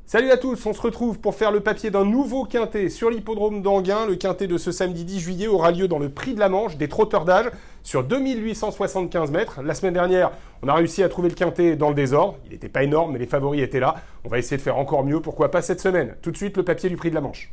Salut à tous, on se retrouve pour faire le papier d'un nouveau quintet sur l'hippodrome d'Anguin. Le quintet de ce samedi 10 juillet aura lieu dans le Prix de la Manche des trotteurs d'âge sur 2875 mètres. La semaine dernière, on a réussi à trouver le quintet dans le désordre. Il n'était pas énorme, mais les favoris étaient là. On va essayer de faire encore mieux, pourquoi pas cette semaine. Tout de suite, le papier du Prix de la Manche.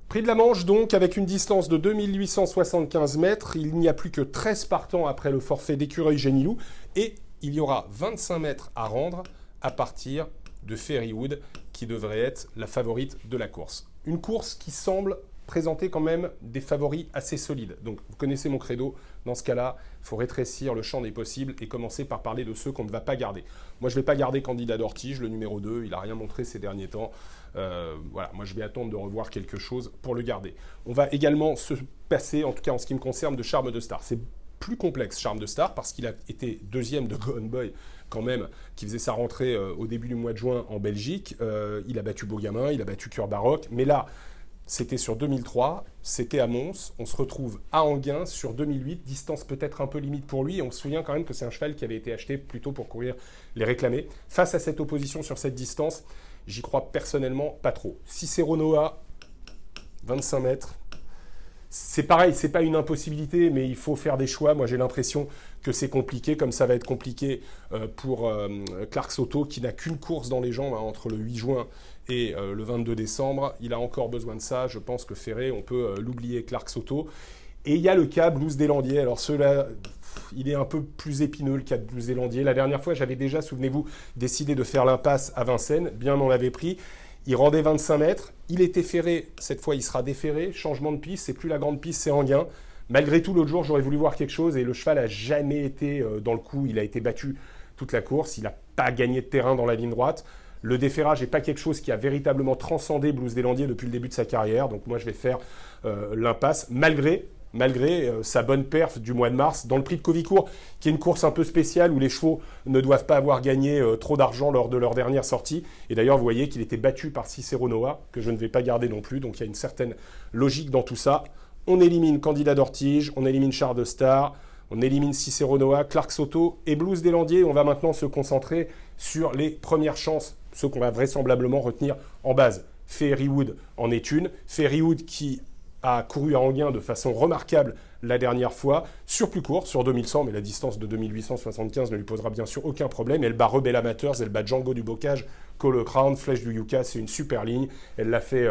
Prix de la Manche donc, avec une distance de 2875 mètres, il n'y a plus que 13 partants après le forfait d'écureuil Génilou, et il y aura 25 mètres à rendre à partir de Fairywood, qui devrait être la favorite de la course. Une course qui semble présenter quand même des favoris assez solides. Donc vous connaissez mon credo, dans ce cas-là, il faut rétrécir le champ des possibles et commencer par parler de ceux qu'on ne va pas garder. Moi je ne vais pas garder Candidat d'Ortige, le numéro 2, il n'a rien montré ces derniers temps. Voilà, moi je vais attendre de revoir quelque chose pour le garder. On va également se passer, en tout cas en ce qui me concerne, de Charme de Star. C'est plus complexe, Charme de Star, parce qu'il a été deuxième de Go On Boy, quand même, qui faisait sa rentrée au début du mois de juin en Belgique. Il a battu Beaugamin, il a battu Cœur Baroque, mais là, c'était sur 2003, c'était à Mons, on se retrouve à Anguin sur 2008, distance peut-être un peu limite pour lui, et on se souvient quand même que c'est un cheval qui avait été acheté plutôt pour courir les réclamés. Face à cette opposition sur cette distance, j'y crois personnellement pas trop. Cicero Noah, 25 mètres. C'est pareil, c'est pas une impossibilité, mais il faut faire des choix. Moi, j'ai l'impression que c'est compliqué, comme ça va être compliqué pour Clark Soto, qui n'a qu'une course dans les jambes entre le 8 juin et le 22 décembre. Il a encore besoin de ça. Je pense que Ferré, on peut l'oublier, Clark Soto. Et il y a le cas Blues Deslandiers. Alors ceux-là, il est un peu plus épineux, le cas de Blues Deslandiers. La dernière fois, j'avais déjà, souvenez-vous, décidé de faire l'impasse à Vincennes. Bien, on l'avait pris. Il rendait 25 mètres. Il était ferré. Cette fois, il sera déferré. Changement de piste. C'est plus la grande piste, c'est Anguin. Malgré tout, l'autre jour, j'aurais voulu voir quelque chose. Et le cheval n'a jamais été dans le coup. Il a été battu toute la course. Il n'a pas gagné de terrain dans la ligne droite. Le déferrage n'est pas quelque chose qui a véritablement transcendé Blues Deslandiers depuis le début de sa carrière. Donc moi, je vais faire l'impasse malgré sa bonne perf du mois de mars dans le Prix de Covicourt, qui est une course un peu spéciale où les chevaux ne doivent pas avoir gagné trop d'argent lors de leur dernière sortie. Et d'ailleurs, vous voyez qu'il était battu par Cicero Noah, que je ne vais pas garder non plus. Donc il y a une certaine logique dans tout ça. On élimine Candidat d'Ortige, on élimine Char de Star, on élimine Cicero Noah, Clark Soto et Blues Deslandiers. On va maintenant se concentrer sur les premières chances, ceux qu'on va vraisemblablement retenir en base. Fairywood en est une. Fairywood qui a couru à Anguin de façon remarquable la dernière fois, sur plus court, sur 2100, mais la distance de 2875 ne lui posera bien sûr aucun problème. Elle bat Rebel Amateurs, elle bat Django du Bocage, Call a Crown, Flèche du Yucca, c'est une super ligne. Elle l'a fait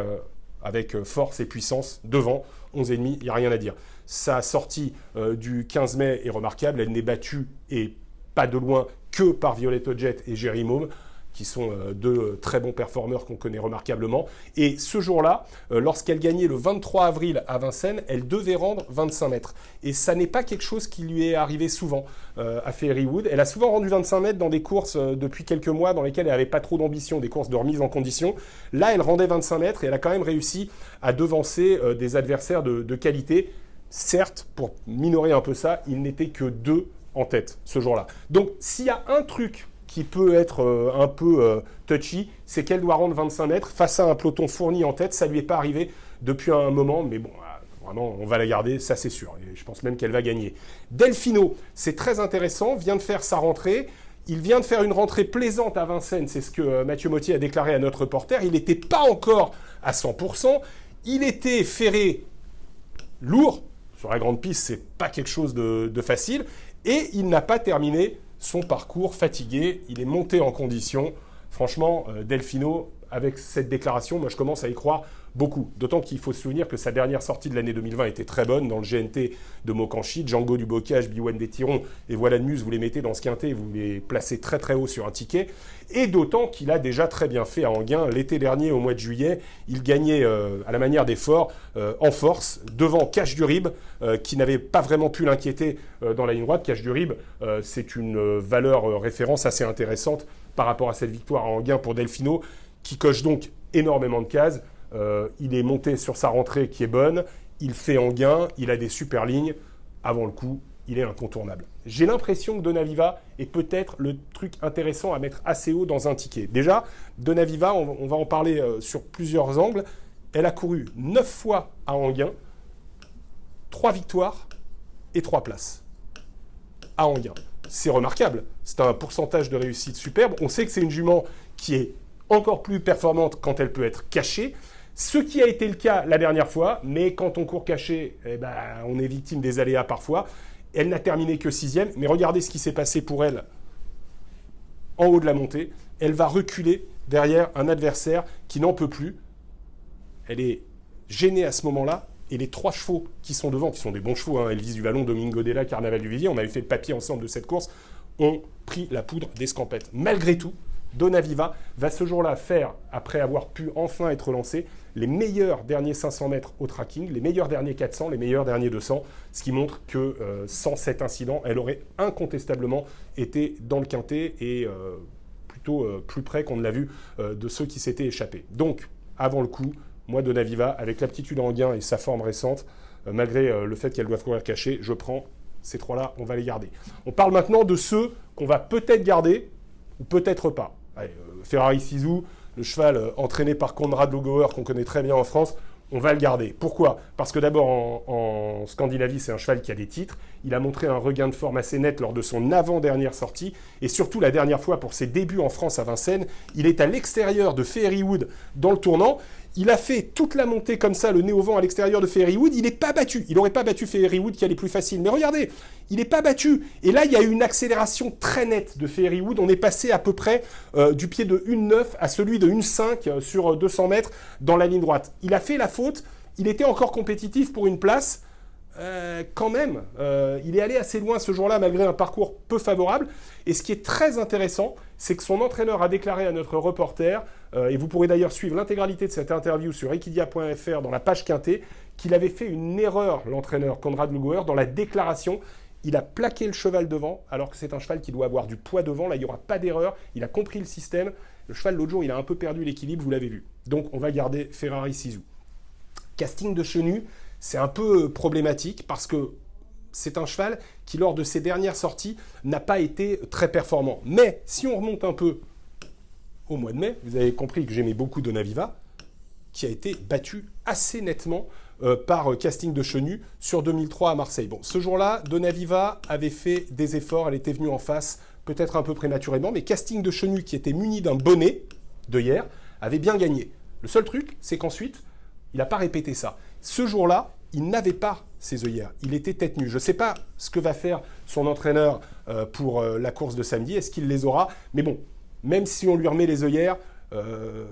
avec force et puissance devant, 11,5, il n'y a rien à dire. Sa sortie du 15 mai est remarquable, elle n'est battue et pas de loin que par Violette Jet et Jerry Môme, qui sont deux très bons performeurs qu'on connaît remarquablement. Et ce jour-là, lorsqu'elle gagnait le 23 avril à Vincennes, elle devait rendre 25 mètres. Et ça n'est pas quelque chose qui lui est arrivé souvent à Fairywood. Elle a souvent rendu 25 mètres dans des courses depuis quelques mois dans lesquelles elle n'avait pas trop d'ambition, des courses de remise en condition. Là, elle rendait 25 mètres et elle a quand même réussi à devancer des adversaires de qualité. Certes, pour minorer un peu ça, il n'était que 2 en tête ce jour-là. Donc, s'il y a un truc qui peut être un peu touchy, c'est qu'elle doit rendre 25 mètres face à un peloton fourni en tête. Ça ne lui est pas arrivé depuis un moment, mais bon, vraiment, on va la garder, ça c'est sûr. Et je pense même qu'elle va gagner. Delfino, c'est très intéressant, vient de faire sa rentrée. Il vient de faire une rentrée plaisante à Vincennes, c'est ce que Mathieu Mottier a déclaré à notre reporter. Il n'était pas encore à 100%. Il était ferré lourd. Sur la grande piste, c'est pas quelque chose de facile. Et il n'a pas terminé son parcours fatigué, il est monté en condition. Franchement, Delfino, avec cette déclaration, moi je commence à y croire beaucoup. D'autant qu'il faut se souvenir que sa dernière sortie de l'année 2020 était très bonne dans le GNT de Mokanchi. Django du Bocage, Biwan des Tirons et Voilà de Muse, vous les mettez dans ce quintet, vous les placez très très haut sur un ticket. Et d'autant qu'il a déjà très bien fait à Anguin. L'été dernier, au mois de juillet, il gagnait à la manière des forts, en force, devant Cache du Rib, qui n'avait pas vraiment pu l'inquiéter dans la ligne droite. Cache du Rib, c'est une valeur référence assez intéressante par rapport à cette victoire à Anguin pour Delfino, qui coche donc énormément de cases. Il est monté sur sa rentrée qui est bonne, il fait Anguin, il a des super lignes. Avant le coup, il est incontournable. J'ai l'impression que Donaviva est peut-être le truc intéressant à mettre assez haut dans un ticket. Déjà, Donaviva, on va en parler sur plusieurs angles. Elle a couru 9 fois à Enghien, 3 victoires et 3 places à Enghien. C'est remarquable, c'est un pourcentage de réussite superbe. On sait que c'est une jument qui est encore plus performante quand elle peut être cachée, ce qui a été le cas la dernière fois, mais quand on court caché, eh ben, on est victime des aléas parfois. Elle n'a terminé que 6e, mais regardez ce qui s'est passé pour elle en haut de la montée. Elle va reculer derrière un adversaire qui n'en peut plus. Elle est gênée à ce moment-là. Et les 3 chevaux qui sont devant, qui sont des bons chevaux, hein, Elvis du Vallon, Domingo Della, Carnaval du Vivier, on avait fait le papier ensemble de cette course, ont pris la poudre d'escampette. Malgré tout, Donaviva va ce jour-là faire, après avoir pu enfin être lancé, les meilleurs derniers 500 mètres au tracking, les meilleurs derniers 400, les meilleurs derniers 200, ce qui montre que sans cet incident, elle aurait incontestablement été dans le quintet et plutôt plus près qu'on ne l'a vu de ceux qui s'étaient échappés. Donc, avant le coup, moi, Donaviva, avec l'aptitude en gain et sa forme récente, malgré le fait qu'elle doive courir cachée, je prends ces 3-là, on va les garder. On parle maintenant de ceux qu'on va peut-être garder ou peut-être pas. Allez, Ferrari Sisu, le cheval entraîné par Konrad Lugauer, qu'on connaît très bien en France, on va le garder. Pourquoi ? Parce que d'abord, en Scandinavie, c'est un cheval qui a des titres. Il a montré un regain de forme assez net lors de son avant-dernière sortie. Et surtout, la dernière fois, pour ses débuts en France à Vincennes, il est à l'extérieur de Fairywood dans le tournant. Il a fait toute la montée comme ça, le nez au vent à l'extérieur de Fairywood. Il n'est pas battu. Il n'aurait pas battu Fairywood qui allait plus facile. Mais regardez, il n'est pas battu. Et là, il y a eu une accélération très nette de Fairywood. On est passé à peu près du pied de 1,9 à celui de 1,5 sur 200 mètres dans la ligne droite. Il a fait la faute. Il était encore compétitif pour une place. Quand même, il est allé assez loin ce jour-là malgré un parcours peu favorable. Et ce qui est très intéressant, c'est que son entraîneur a déclaré à notre reporter, et vous pourrez d'ailleurs suivre l'intégralité de cette interview sur equidia.fr dans la page quintée, qu'il avait fait une erreur, l'entraîneur Konrad Lugauer, dans la déclaration. Il a plaqué le cheval devant, alors que c'est un cheval qui doit avoir du poids devant. Là, il n'y aura pas d'erreur. Il a compris le système. Le cheval, l'autre jour, il a un peu perdu l'équilibre, vous l'avez vu. Donc, on va garder Ferrari Sisu. Casting de Chenu, c'est un peu problématique parce que c'est un cheval qui, lors de ses dernières sorties, n'a pas été très performant. Mais si on remonte un peu au mois de mai, vous avez compris que j'aimais beaucoup Donaviva, qui a été battu assez nettement par Casting de Chenu sur 2003 à Marseille. Bon, ce jour-là, Donaviva avait fait des efforts, elle était venue en face, peut-être un peu prématurément, mais Casting de Chenu, qui était muni d'un bonnet de hier, avait bien gagné. Le seul truc, c'est qu'ensuite, il n'a pas répété ça. Ce jour-là, il n'avait pas ses œillères. Il était tête nue. Je ne sais pas ce que va faire son entraîneur pour la course de samedi. Est-ce qu'il les aura ? Mais bon, même si on lui remet les œillères,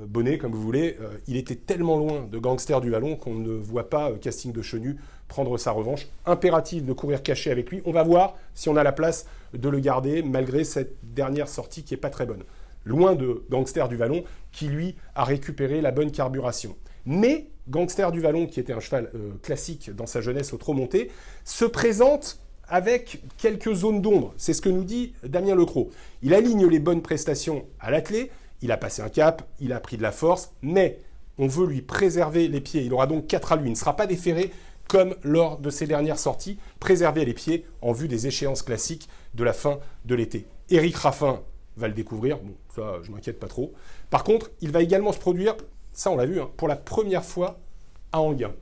bonnet comme vous voulez, il était tellement loin de Gangster du Vallon qu'on ne voit pas Casting de Chenu prendre sa revanche. Impératif de courir caché avec lui. On va voir si on a la place de le garder malgré cette dernière sortie qui n'est pas très bonne. Loin de Gangster du Vallon qui, lui, a récupéré la bonne carburation. Mais Gangster du Vallon, qui était un cheval classique dans sa jeunesse au trot monté, se présente avec quelques zones d'ombre. C'est ce que nous dit Damien Lecros. Il aligne les bonnes prestations à l'attelé, il a passé un cap, il a pris de la force, mais on veut lui préserver les pieds. Il aura donc 4 à lui. Il ne sera pas déféré comme lors de ses dernières sorties. Préserver les pieds en vue des échéances classiques de la fin de l'été. Éric Raffin va le découvrir. Bon, ça, je ne m'inquiète pas trop. Par contre, il va également se produire, ça on l'a vu, hein, pour la première fois à Enghien.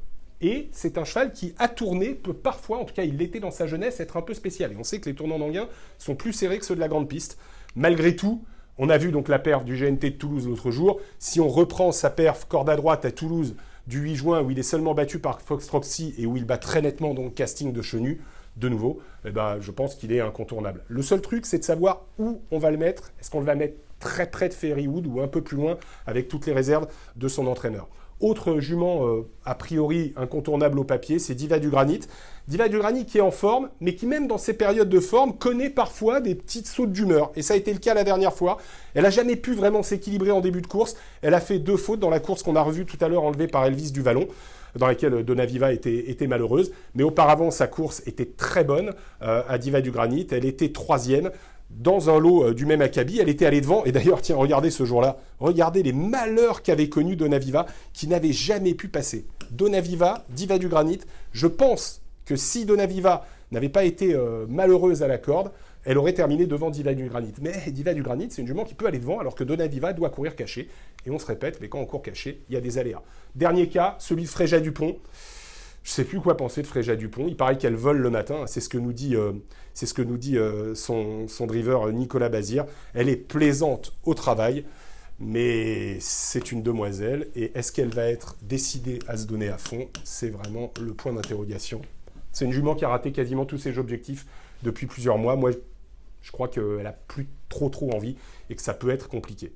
Et c'est un cheval qui, à tourner, peut parfois, en tout cas il l'était dans sa jeunesse, être un peu spécial. Et on sait que les tournants d'Enghien sont plus serrés que ceux de la grande piste. Malgré tout, on a vu donc la perf du GNT de Toulouse l'autre jour. Si on reprend sa perf corde à droite à Toulouse du 8 juin, où il est seulement battu par Fox Roxy et où il bat très nettement donc Casting de Chenu, de nouveau, eh ben, je pense qu'il est incontournable. Le seul truc, c'est de savoir où on va le mettre. Est-ce qu'on va le mettre très près de Fairywood ou un peu plus loin avec toutes les réserves de son entraîneur. Autre jument a priori incontournable au papier, c'est Diva du Granit. Diva du Granit qui est en forme, mais qui même dans ses périodes de forme connaît parfois des petites sautes d'humeur. Et ça a été le cas la dernière fois. Elle n'a jamais pu vraiment s'équilibrer en début de course. Elle a fait 2 fautes dans la course qu'on a revue tout à l'heure enlevée par Elvis du Vallon, dans laquelle Donaviva était malheureuse. Mais auparavant, sa course était très bonne à Diva du Granit. Elle était 3e. Dans un lot du même acabit, elle était allée devant. Et d'ailleurs, tiens, regardez ce jour-là. Regardez les malheurs qu'avait connus Donaviva, qui n'avait jamais pu passer. Donaviva, Diva du Granit. Je pense que si Donaviva n'avait pas été malheureuse à la corde, elle aurait terminé devant Diva du Granit. Mais Diva du Granit, c'est une jument qui peut aller devant, alors que Donaviva doit courir caché. Et on se répète, mais quand on court caché, il y a des aléas. Dernier cas, celui de Fréja Dupont. Je ne sais plus quoi penser de Fréja Dupont. Il paraît qu'elle vole le matin. C'est ce que nous dit, son driver Nicolas Bazir. Elle est plaisante au travail, mais c'est une demoiselle. Et est-ce qu'elle va être décidée à se donner à fond? C'est vraiment le point d'interrogation. C'est une jument qui a raté quasiment tous ses objectifs depuis plusieurs mois. Moi, je crois qu'elle n'a plus trop envie et que ça peut être compliqué.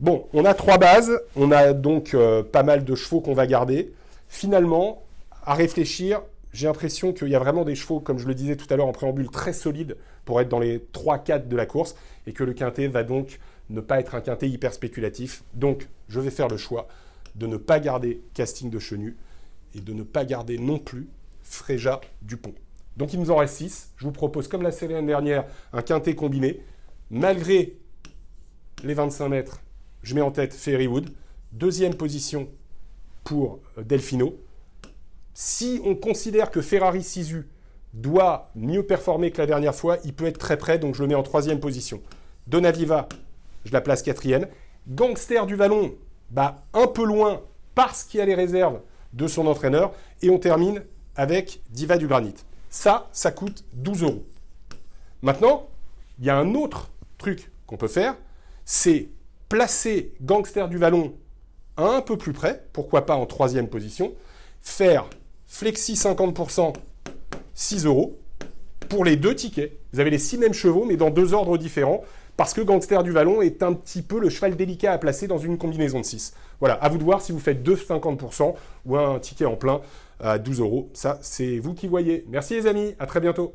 Bon, on a 3 bases. On a donc pas mal de chevaux qu'on va garder. Finalement, à réfléchir, j'ai l'impression qu'il y a vraiment des chevaux, comme je le disais tout à l'heure en préambule, très solides pour être dans les 3-4 de la course et que le quintet va donc ne pas être un quintet hyper spéculatif. Donc, je vais faire le choix de ne pas garder Casting de Chenu et de ne pas garder non plus Fréja Dupont. Donc, il nous en reste 6. Je vous propose, comme la série dernière, un quintet combiné. Malgré les 25 mètres, je mets en tête Fairywood. Deuxième position pour Delfino. Si on considère que Ferrari Sisu doit mieux performer que la dernière fois, il peut être très près, donc je le mets en 3e position. Donaviva, je la place 4e. Gangster du Vallon, un peu loin parce qu'il y a les réserves de son entraîneur. Et on termine avec Diva du Granit. Ça coûte 12 €. Maintenant, il y a un autre truc qu'on peut faire, c'est placer Gangster du Vallon un peu plus près, pourquoi pas en 3e position, faire Flexi 50%, 6 €, pour les 2 tickets. Vous avez les 6 mêmes chevaux, mais dans 2 ordres différents, parce que Gangster du Vallon est un petit peu le cheval délicat à placer dans une combinaison de 6. Voilà, à vous de voir si vous faites 2 50% ou un ticket en plein à 12 €. Ça, c'est vous qui voyez. Merci les amis, à très bientôt.